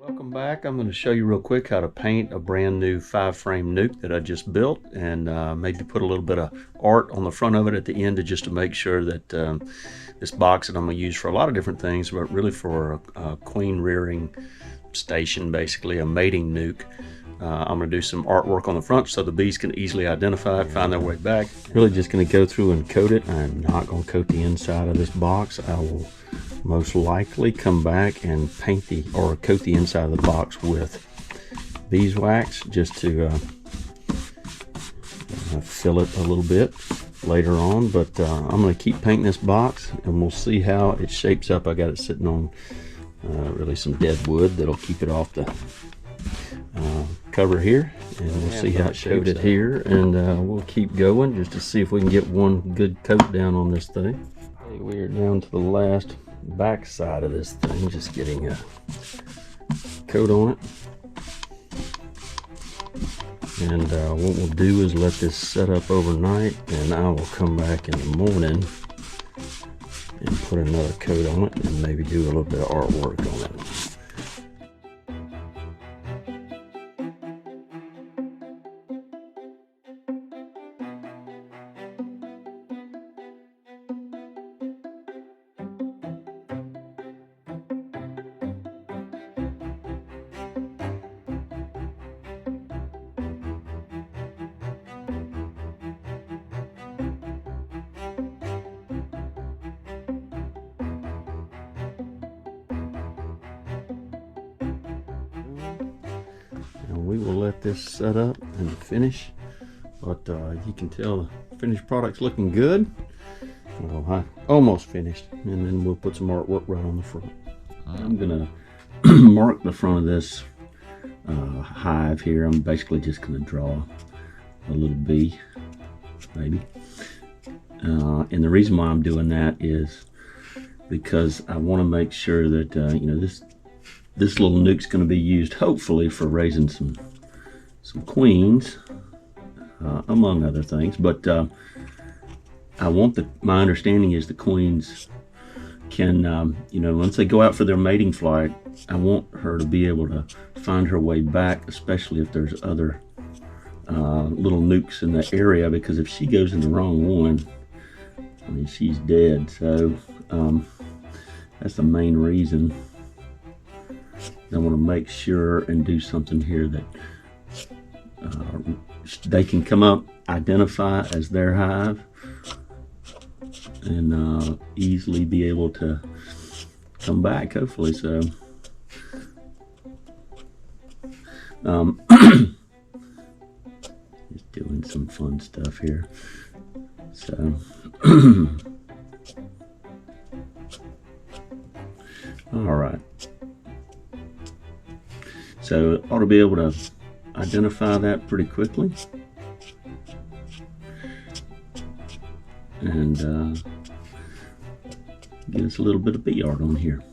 Welcome back. I'm going to show you real quick how to paint a brand new 5-frame nuke that I just built, and maybe put a little bit of art on the front of it at the end just to make sure that this box that I'm going to use for a lot of different things, but really for a queen rearing station, basically a mating nuke. I'm going to do some artwork on the front so the bees can easily identify it, find their way back. Really just going to go through and coat it. I'm not going to coat the inside of this box. I will most likely come back and paint coat the inside of the box with beeswax just to fill it a little bit later on. But I'm going to keep painting this box and we'll see how it shapes up. I got it sitting on really some dead wood that'll keep it off the cover here, and we'll see how it shapes up here, and we'll keep going just to see if we can get one good coat down on this thing. Okay, we are down to the last back side of this thing, just getting a coat on it. And what we'll do is let this set up overnight, and I will come back in the morning and put another coat on it and maybe do a little bit of artwork on it. And we will let this set up and finish, but you can tell the finished product's looking good. Well, I almost finished, and then we'll put some artwork right on the front. I'm gonna mark the front of this hive here. I'm basically just gonna draw a little bee, maybe. And the reason why I'm doing that is because I want to make sure that you know, this little nuke's going to be used hopefully for raising some queens, among other things. But I want my understanding is the queens can, you know, once they go out for their mating flight, I want her to be able to find her way back, especially if there's other little nukes in the area, because if she goes in the wrong one, I mean, she's dead. So that's the main reason. I want to make sure and do something here that they can come up, identify as their hive, and easily be able to come back, hopefully. So just doing some fun stuff here. So all right. So ought to be able to identify that pretty quickly, and get us a little bit of bee art on here.